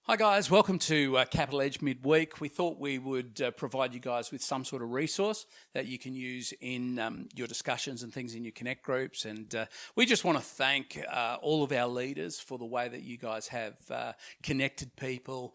Hi guys, welcome to Capital Edge Midweek. We thought we would provide you guys with some sort of resource that you can use in your discussions and things in your Connect groups. And we just want to thank all of our leaders for the way that you guys have connected people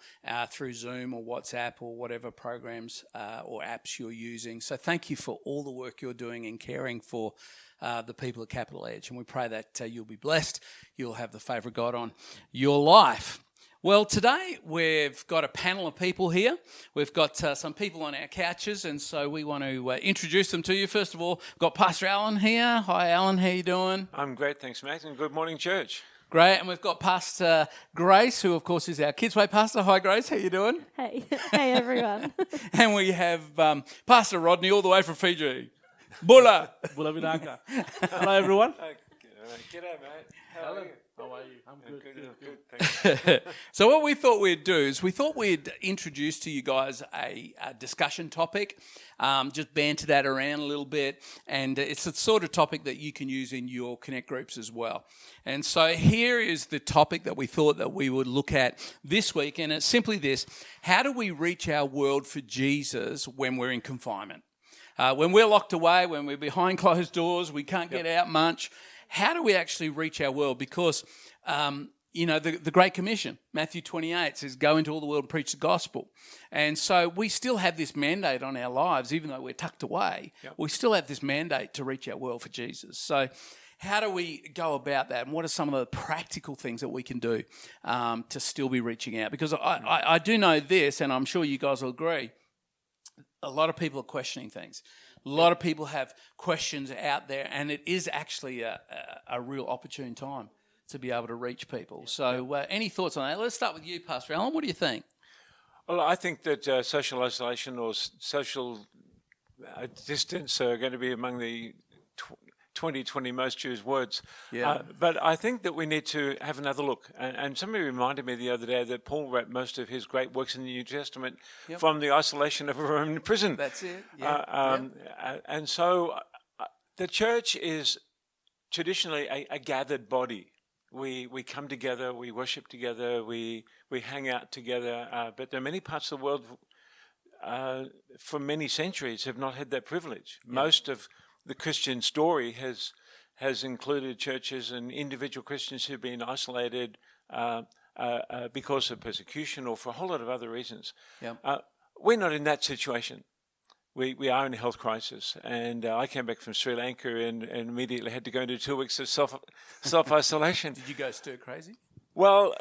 through Zoom or WhatsApp or whatever programs or apps you're using. So thank you for all the work you're doing in caring for the people at Capital Edge. And we pray that you'll be blessed, you'll have the favour of God on your life. Well, today we've got a panel of people here. We've got some people on our couches, and so we want to introduce them to you. First of all, we've got Pastor Alan here. Hi, Alan. How you doing? I'm great, thanks, Matt, and good morning, church. Great, and we've got Pastor Grace, who, of course, is our Kids Way pastor. Hi, Grace. How you doing? Hey. Hey, everyone. And we have Pastor Rodney, all the way from Fiji. Bula. Bula Vinaka. Hello, everyone. G'day, mate. How are you? How are you? I'm good. Good. Thanks. So what we thought we'd do is we thought we'd introduce to you guys a discussion topic, just banter that around a little bit, and it's the sort of topic that you can use in your Connect groups as well. And so here is the topic that we thought that we would look at this week, and it's simply this: how do we reach our world for Jesus when we're in confinement? When we're locked away, when we're behind closed doors, we can't get out much. How do we actually reach our world? Because, the Great Commission, Matthew 28, says, go into all the world and preach the gospel. And so we still have this mandate on our lives, even though we're tucked away. Yep. We still have this mandate to reach our world for Jesus. So how do we go about that? And what are some of the practical things that we can do to still be reaching out? Because I do know this, and I'm sure you guys will agree, a lot of people are questioning things. A lot of people have questions out there, and it is actually a real opportune time to be able to reach people. So any thoughts on that? Let's start with you, Pastor Alan. What do you think? Well, I think that social isolation or social distance are going to be among the 2020 most used words. Yeah. But I think that we need to have another look. And somebody reminded me the other day that Paul wrote most of his great works in the New Testament from the isolation of a Roman prison. That's it. And so the church is traditionally a gathered body. We come together, we worship together, we hang out together. But there are many parts of the world for many centuries have not had that privilege. Yeah. Most of the Christian story has included churches and individual Christians who've been isolated because of persecution or for a whole lot of other reasons. Yeah. We're not in that situation. We are in a health crisis, and I came back from Sri Lanka and immediately had to go into 2 weeks of self-isolation. Did you go stir crazy? Well,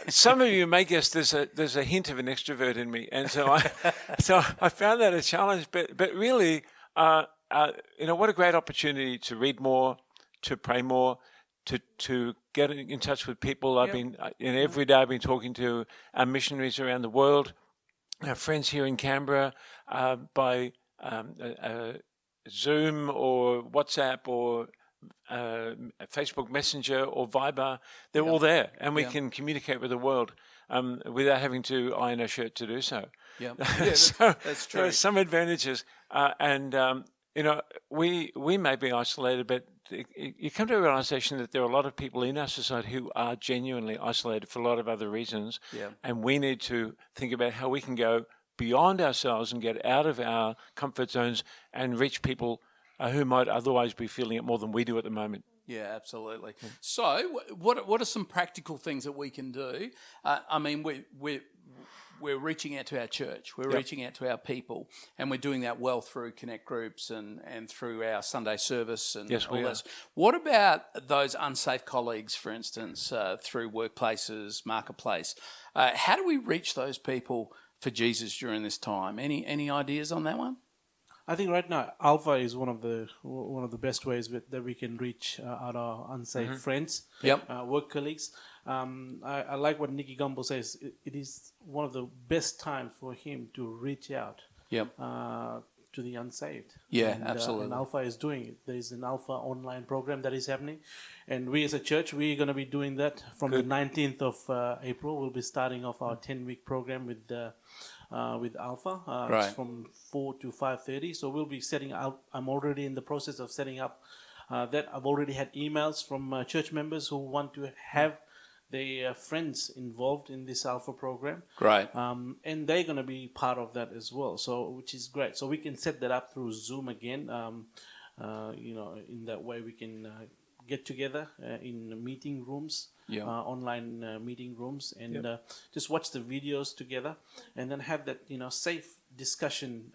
some of you may guess there's a hint of an extrovert in me, and so I found that a challenge. But really. What a great opportunity to read more, to pray more, to get in touch with people. I've been every day I've been talking to our missionaries around the world, our friends here in Canberra, by Zoom or WhatsApp or Facebook Messenger or Viber. They're all there, and we can communicate with the world without having to iron a shirt to do so. Yeah, that's true. There are some advantages, we may be isolated, but you come to a realization that there are a lot of people in our society who are genuinely isolated for a lot of other reasons, and we need to think about how we can go beyond ourselves and get out of our comfort zones and reach people who might otherwise be feeling it more than we do at the moment. Yeah, absolutely. So what are some practical things that we can do? We're reaching out to our church, we're reaching out to our people, and we're doing that well through Connect groups and through our Sunday service and all this. What about those unsafe colleagues, for instance, through workplaces, marketplace? How do we reach those people for Jesus during this time? Any ideas on that one? I think right now Alpha is one of the best ways that we can reach our unsafe friends, work colleagues. I like what Nicky Gumbo says. It is one of the best times for him to reach out to the unsaved. Yeah, absolutely. And Alpha is doing it. There is an Alpha online program that is happening. And we as a church, we're going to be doing that from the 19th of April. We'll be starting off our 10-week program with Alpha. It's from 4 to 5:30. So we'll be setting up. I'm already in the process of setting up that. I've already had emails from church members who want to have their friends involved in this Alpha program. Great. And they're going to be part of that as well. So, which is great. So we can set that up through Zoom again. In that way we can get together in meeting rooms, online meeting rooms, and just watch the videos together, and then have that safe discussion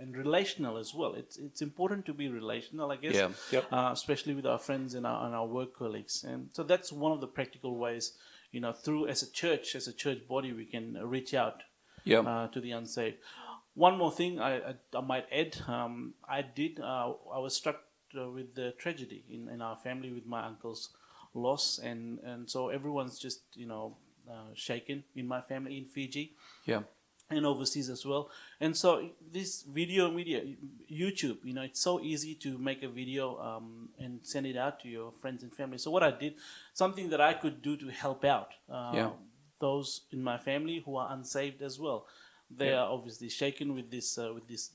and relational as well. It's important to be relational, I guess, especially with our friends and our work colleagues. And so that's one of the practical ways, through as a church body, we can reach out to the unsaved. One more thing I might add, I was struck with the tragedy in our family with my uncle's loss, and so everyone's just shaken in my family in Fiji, and overseas as well. And so this video media, YouTube, it's so easy to make a video and send it out to your friends and family. So what I did, something that I could do to help out those in my family who are unsaved as well. They are obviously shaken with this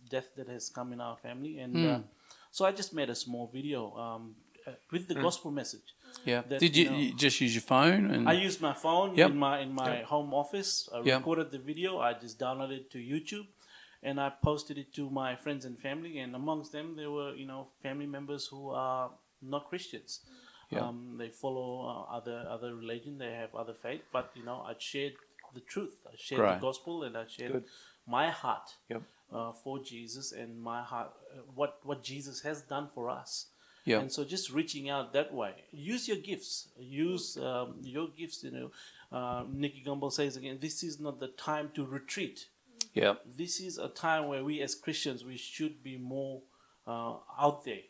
death that has come in our family, and so I just made a small video with the gospel message. Yeah. That, Did you just use your phone? And I used my phone in my home office. I recorded the video. I just downloaded it to YouTube, and I posted it to my friends and family. And amongst them, there were family members who are not Christians. They follow other religion. They have other faith. But I shared the truth. I shared the gospel, and I shared my heart for Jesus, and my heart what Jesus has done for us. And so just reaching out that way. Use your gifts. Use your gifts. Nicky Gumbel says again, this is not the time to retreat. This is a time where we as Christians, we should be more out there.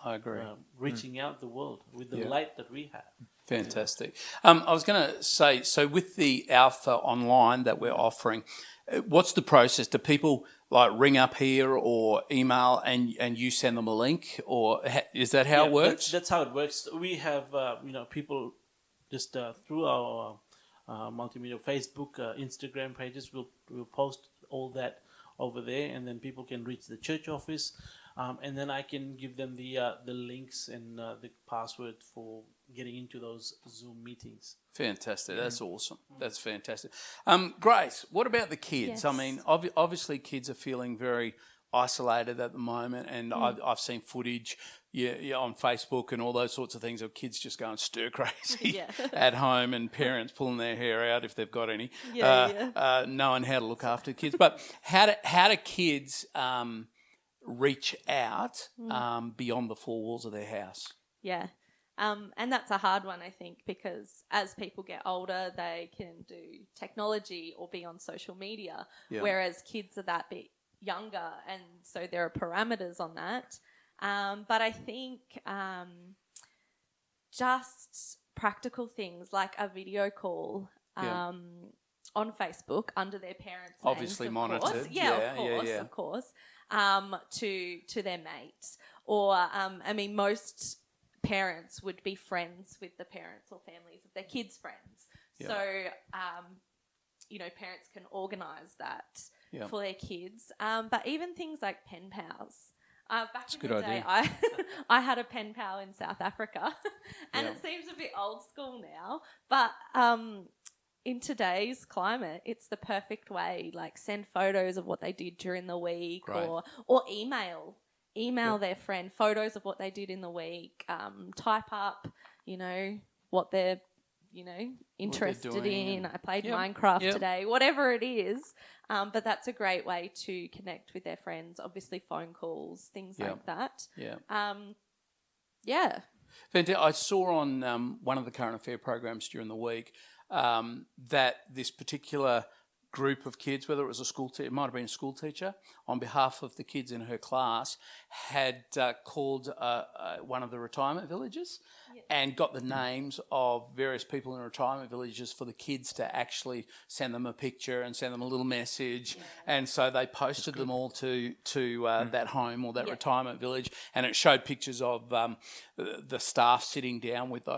I agree. Reaching out the world with the light that we have. Fantastic. I was going to say, so with the Alpha Online that we're offering, what's the process? Do people ring up here or email and you send them a link, or is that how it works? That's how it works. We have people just through our multimedia Facebook, Instagram pages. We'll post all that over there, and then people can reach the church office, and then I can give them the links and the password for getting into those Zoom meetings. Fantastic. That's awesome. That's fantastic. Grace, what about the kids? Yes. I mean, obviously kids are feeling very isolated at the moment, and I've seen footage on Facebook and all those sorts of things of kids just going stir crazy at home, and parents pulling their hair out if they've got any, knowing how to look after kids. But how do kids reach out beyond the four walls of their house? Yeah. And that's a hard one, I think, because as people get older, they can do technology or be on social media, whereas kids are that bit younger, and so there are parameters on that. But I think just practical things like a video call on Facebook under their parents' obviously names, monitored. course. Of course, to their mates. Or, most parents would be friends with the parents or families of their kids' friends. So, parents can organise that for their kids. But even things like pen pals. Back in the day, I had a pen pal in South Africa, and it seems a bit old school now, but in today's climate, it's the perfect way. Like, send photos of what they did during the week, or email their friend photos of what they did in the week, type up, what they're, interested in. I played Minecraft today, whatever it is. But that's a great way to connect with their friends. Obviously, phone calls, things like that. I saw on one of the current affair programs during the week that this particular group of kids, whether it was it might have been a school teacher, on behalf of the kids in her class, had called one of the retirement villages and got the names of various people in retirement villages for the kids to actually send them a picture and send them a little message. And so they posted them all to that home or that retirement village, and it showed pictures of the staff sitting down with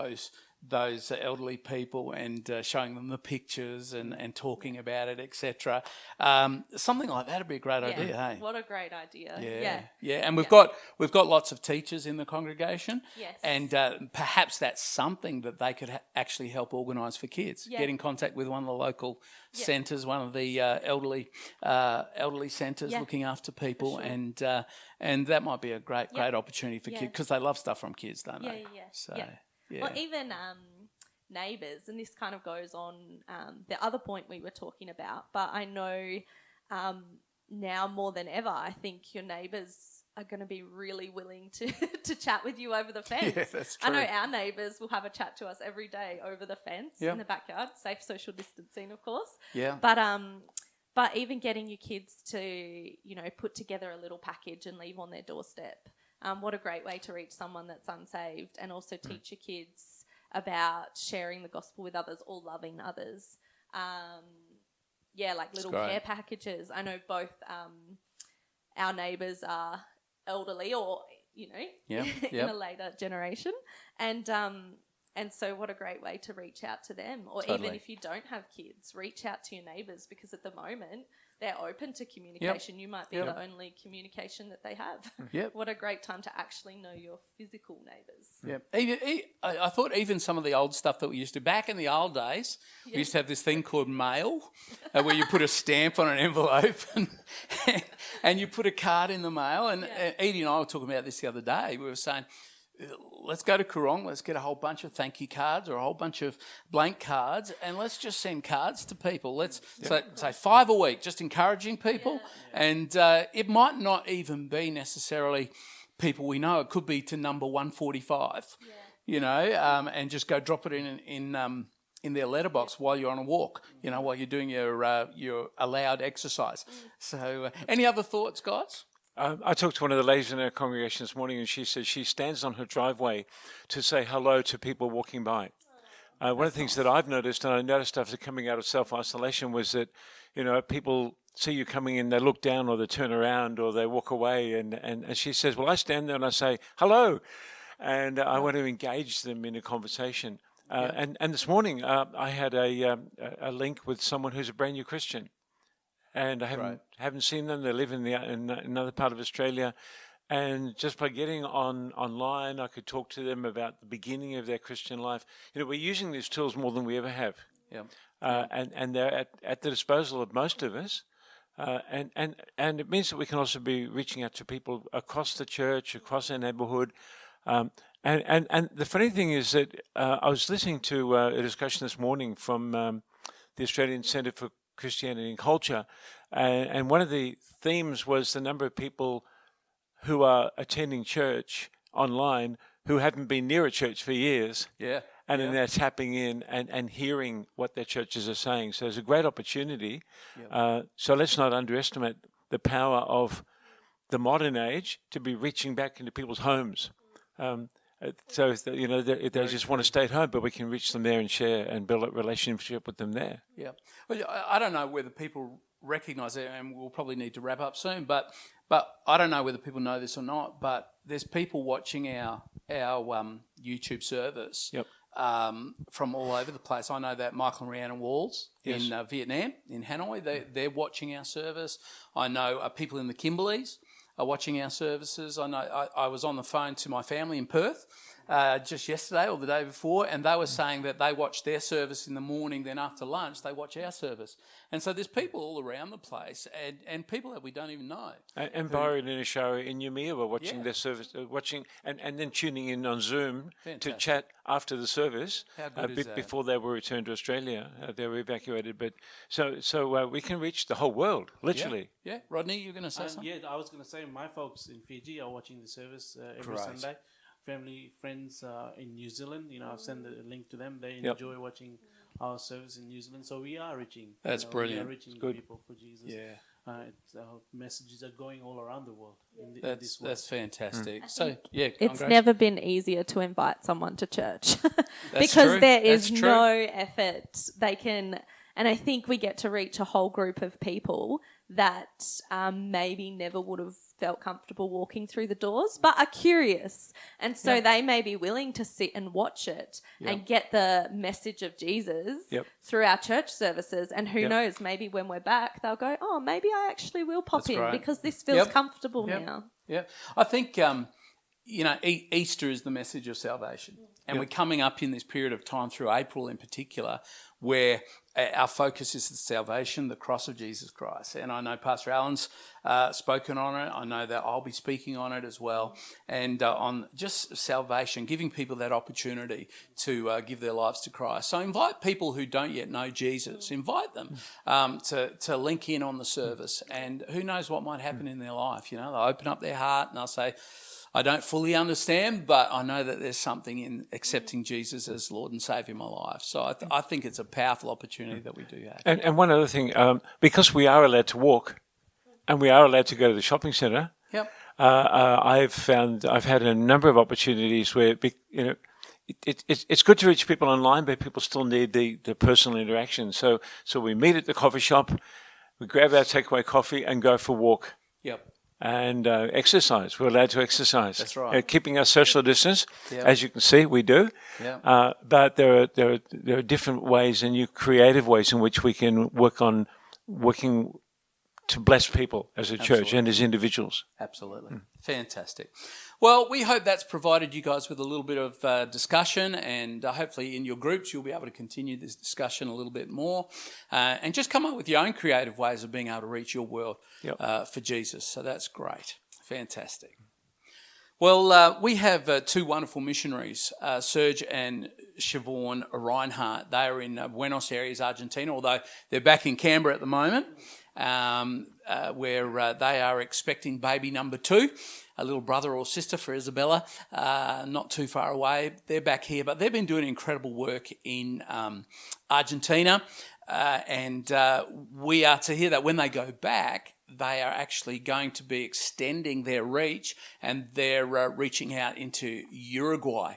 those elderly people and showing them the pictures and talking about it, etc. Something like that would be a great idea. Hey, what a great idea! Yeah. And we've got lots of teachers in the congregation, yes, and perhaps that's something that they could actually help organise for kids. Get in contact with one of the local centres, one of the elderly centres looking after people, sure. And that might be a great opportunity for kids because they love stuff from kids, don't they? So. Yeah. Or even neighbours, and this kind of goes on the other point we were talking about, but I know now more than ever, I think your neighbours are going to be really willing to chat with you over the fence. Yeah, that's true. I know our neighbours will have a chat to us every day over the fence in the backyard, safe social distancing, of course. Yeah. But even getting your kids to, put together a little package and leave on their doorstep. What a great way to reach someone that's unsaved, and also teach your kids about sharing the gospel with others or loving others. Like little care packages. I know both our neighbours are elderly or, in a later generation. And so what a great way to reach out to them. Or even if you don't have kids, reach out to your neighbours, because at the moment they're open to communication. Yep. You might be the only communication that they have. Yep. What a great time to actually know your physical neighbours. Yeah. I thought even some of the old stuff that we used to, back in the old days, we used to have this thing called mail, where you put a stamp on an envelope and you put a card in the mail. And Edie and I were talking about this the other day. We were saying, let's go to Coorong, let's get a whole bunch of thank you cards or a whole bunch of blank cards, and let's just send cards to people. Let's say 5 a week, just encouraging people. And it might not even be necessarily people we know. It could be to number 145, and just go drop it in their letterbox while you're on a walk, while you're doing your allowed exercise. So any other thoughts, guys? I talked to one of the ladies in our congregation this morning, and she said she stands on her driveway to say hello to people walking by. One of the things that I've noticed, and I noticed after coming out of self-isolation, was that, people see you coming in, they look down or they turn around or they walk away. And she says, well, I stand there and I say, hello. And I want to engage them in a conversation. And this morning I had a link with someone who's a brand new Christian. And I haven't seen them. They live in another part of Australia. And just by getting online, I could talk to them about the beginning of their Christian life. We're using these tools more than we ever have. Yeah. And they're at the disposal of most of us. And it means that we can also be reaching out to people across the church, across our neighborhood. And the funny thing is that I was listening to a discussion this morning from the Australian Centre for Christianity and Culture, and one of the themes was the number of people who are attending church online who haven't been near a church for years, and then they're tapping in and hearing what their churches are saying. So it's a great opportunity. So let's not underestimate the power of the modern age to be reaching back into people's homes. So if they just want to stay at home, but we can reach them there and share and build a relationship with them there. Yeah. Well, I don't know whether people recognise it, and we'll probably need to wrap up soon, but I don't know whether people know this or not, but there's people watching our YouTube service from all over the place. I know that Michael and Rhiannon Walls in Vietnam, in Hanoi, they're watching our service. I know people in the Kimberleys are watching our services. I know I was on the phone to my family in Perth just yesterday or the day before, and they were saying that they watch their service in the morning, then after lunch they watch our service. And so there's people all around the place, and people that we don't even know. And Byron and Ashara in Yumia were watching their service, and then tuning in on Zoom to chat after the service. How good is that? Before they were returned to Australia. They were evacuated, but so we can reach the whole world, literally. Yeah. Rodney, you're going to say something? Yeah, I was going to say my folks in Fiji are watching the service every Sunday. Family, friends in New Zealand, I've sent a link to them. They enjoy watching our service in New Zealand. So we are reaching. That's brilliant. We are reaching people for Jesus. Yeah. Our messages are going all around the world. In this world. That's fantastic. So, it's never been easier to invite someone to church because there is no effort. They can, And I think we get to reach a whole group of people that maybe never would have felt comfortable walking through the doors, but are curious. And so they may be willing to sit and watch it and get the message of Jesus through our church services. And who knows, maybe when we're back, they'll go, oh, maybe I actually will pop in because this feels comfortable now. Yeah, I think, Easter is the message of salvation. And we're coming up in this period of time through April in particular where our focus is the salvation, the cross of Jesus Christ. And I know Pastor Alan's spoken on it. I know that I'll be speaking on it as well. And on just salvation, giving people that opportunity to give their lives to Christ. So invite people who don't yet know Jesus. Invite them to link in on the service. And who knows what might happen in their life. They'll open up their heart and they'll say, I don't fully understand, but I know that there's something in accepting Jesus as Lord and Saviour in my life. So I think it's a powerful opportunity that we do have. And one other thing, because we are allowed to walk and we are allowed to go to the shopping centre, I've had a number of opportunities where, it's good to reach people online, but people still need the personal interaction. So we meet at the coffee shop, we grab our takeaway coffee and go for a walk. And exercise. We're allowed to exercise. That's right. Keeping our social distance, as you can see, we do. But there are different ways and new creative ways in which we can working to bless people as a church and as individuals. Absolutely. Fantastic. Well, we hope that's provided you guys with a little bit of discussion, and hopefully in your groups you'll be able to continue this discussion a little bit more and just come up with your own creative ways of being able to reach your world for Jesus. So that's great. Fantastic. Well, we have two wonderful missionaries, Serg and Siobhan Reinhardt. They are in Buenos Aires, Argentina, although they're back in Canberra at the moment, where they are expecting baby number 2. A little brother or sister for Isabella, not too far away. They're back here, but they've been doing incredible work in Argentina. And we are to hear that when they go back, they are actually going to be extending their reach, and they're reaching out into Uruguay,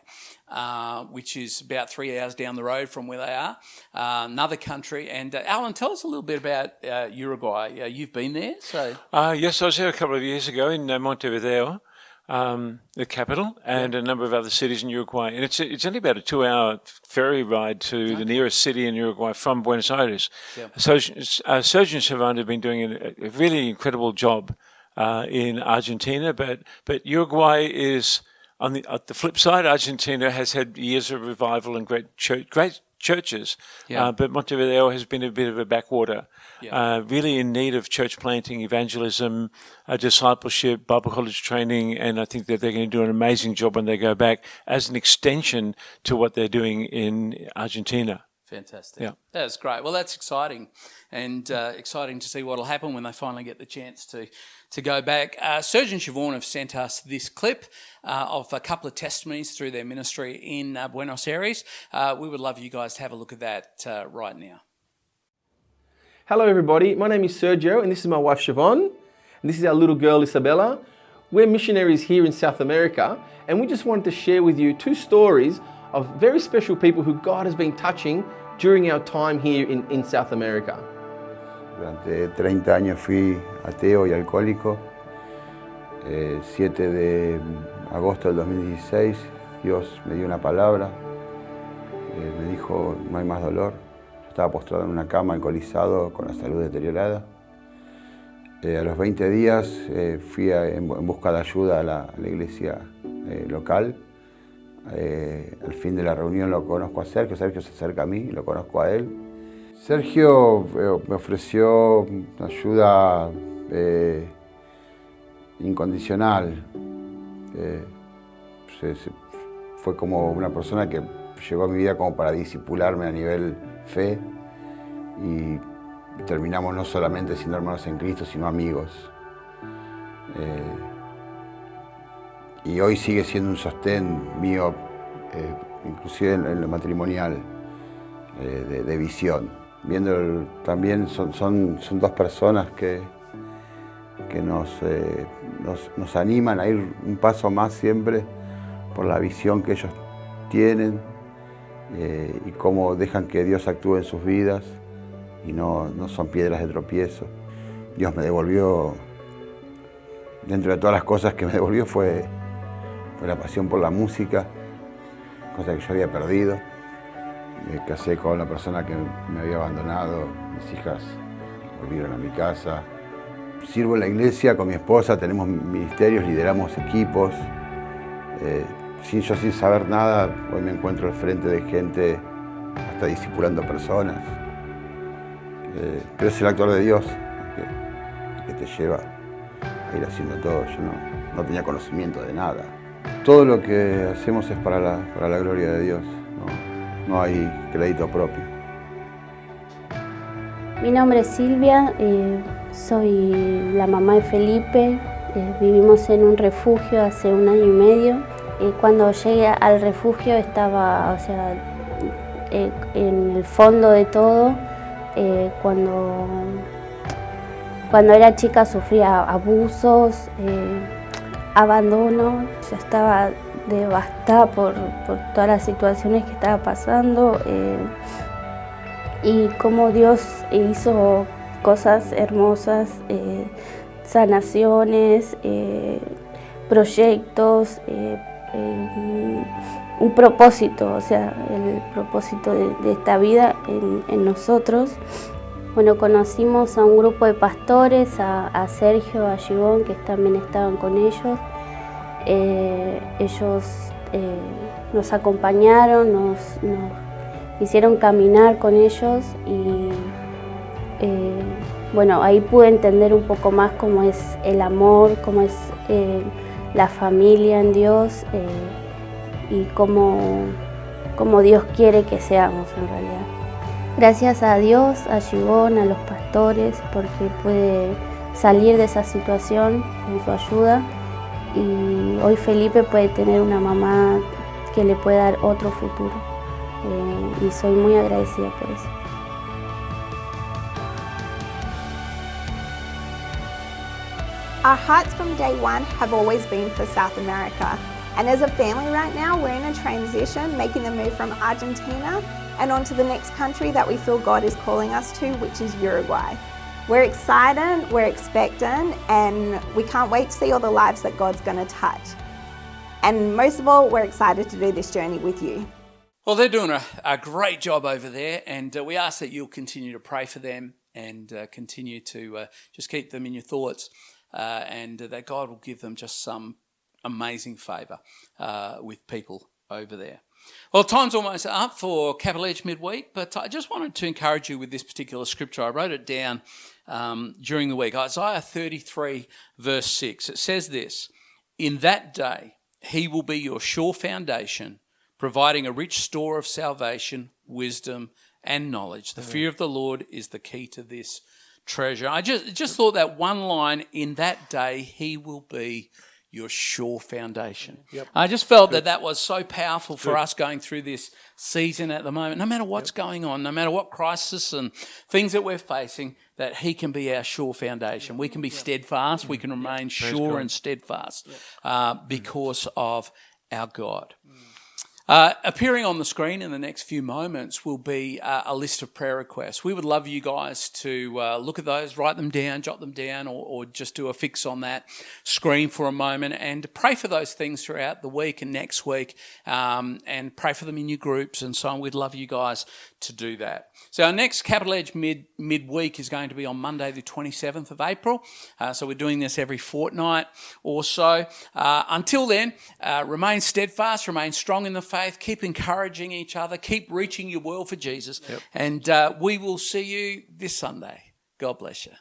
which is about 3 hours down the road from where they are, another country. And Alan, tell us a little bit about Uruguay. You've been there, so yes, I was there a couple of years ago in Montevideo, the capital, and a number of other cities in Uruguay. And it's only about a 2-hour ferry ride to the nearest city in Uruguay from Buenos Aires. So Serg and Siobhan have been doing a really incredible job in Argentina, but Uruguay is on the flip side. Argentina has had years of revival and great churches, but Montevideo has been a bit of a backwater, really in need of church planting, evangelism, discipleship, Bible college training, and I think that they're going to do an amazing job when they go back as an extension to what they're doing in Argentina. Fantastic. Yeah. That's great. Well, that's exciting, and exciting to see what will happen when they finally get the chance to go back. Serg and Siobhan have sent us this clip of a couple of testimonies through their ministry in Buenos Aires. We would love you guys to have a look at that right now. Hello everybody, my name is Sergio and this is my wife Siobhan, and this is our little girl Isabella. We're missionaries here in South America, and we just wanted to share with you 2 stories of very special people who God has been touching during our time here in South America. Durante 30 años fui ateo y alcohólico. 7 de agosto del 2016, Dios me dio una palabra. Me dijo, no hay más dolor. Yo estaba postrado en una cama, alcoholizado, con la salud deteriorada. A los 20 días fui en busca de ayuda a la iglesia local. Al fin de la reunión lo conozco a Sergio. Sergio se acerca a mí, lo conozco a él. Sergio me ofreció ayuda incondicional. Fue como una persona que llegó a mi vida como para discipularme a nivel fe, y terminamos no solamente siendo hermanos en Cristo, sino amigos. Y hoy sigue siendo un sostén mío, inclusive en lo matrimonial, de visión. Viendo también son 2 personas que nos animan a ir un paso más siempre por la visión que ellos tienen, y cómo dejan que Dios actúe en sus vidas, y no son piedras de tropiezo. Dios me devolvió, dentro de todas las cosas que me devolvió fue la pasión por la música, cosa que yo había perdido. Me casé con la persona que me había abandonado, mis hijas volvieron a mi casa. Sirvo en la iglesia con mi esposa, tenemos ministerios, lideramos equipos. Yo sin saber nada, hoy me encuentro al frente de gente, hasta discipulando personas. Pero es el actuar de Dios que te lleva a ir haciendo todo. Yo no tenía conocimiento de nada. Todo lo que hacemos es para la gloria de Dios. No hay crédito propio. Mi nombre es Silvia, soy la mamá de Felipe. Vivimos en un refugio hace 1 año y medio. Cuando llegué al refugio estaba, en el fondo de todo. Cuando era chica sufría abusos, abandono. Yo estaba devastada por todas las situaciones que estaba pasando. Y cómo Dios hizo cosas hermosas, sanaciones, proyectos, un propósito, el propósito de esta vida en nosotros. Bueno, conocimos a un grupo de pastores, a Sergio, a Siobhan, que también estaban con ellos. Ellos nos acompañaron, nos hicieron caminar con ellos y ahí pude entender un poco más cómo es el amor, cómo es la familia en Dios y cómo Dios quiere que seamos en realidad. Gracias a Dios, a Siobhan, a los pastores, porque pude salir de esa situación con su ayuda y hoy Felipe puede tener una mamá que le puede dar otro futuro. Y soy muy agradecida por eso. Our hearts from day one have always been for South America. And as a family right now, we're in a transition, making the move from Argentina and on to the next country that we feel God is calling us to, which is Uruguay. We're excited, we're expectant, and we can't wait to see all the lives that God's going to touch. And most of all, we're excited to do this journey with you. Well, they're doing a great job over there, and we ask that you'll continue to pray for them and continue to just keep them in your thoughts, and that God will give them just some amazing favour with people over there. Well, time's almost up for Capital Edge midweek, but I just wanted to encourage you with this particular scripture. I wrote it down during the week. Isaiah 33, verse 6. It says this, "In that day he will be your sure foundation, providing a rich store of salvation, wisdom, and knowledge. The fear of the Lord is the key to this treasure." I just thought that one line, "In that day, he will be your sure foundation." Yep. I just felt that was so powerful for us going through this season at the moment. No matter what's going on, no matter what crisis and things that we're facing, that he can be our sure foundation. We can be steadfast. We can remain sure and steadfast because of our God. Appearing on the screen in the next few moments will be a list of prayer requests. We would love you guys to look at those, write them down, jot them down, or just do a fix on that screen for a moment and pray for those things throughout the week and next week, and pray for them in your groups and so on. We'd love you guys to do that. So our next Capital Edge midweek is going to be on Monday the 27th of April. So we're doing this every fortnight or so. Until then, remain steadfast, remain strong in the faith, keep encouraging each other, keep reaching your world for Jesus. And we will see you this Sunday. God bless you.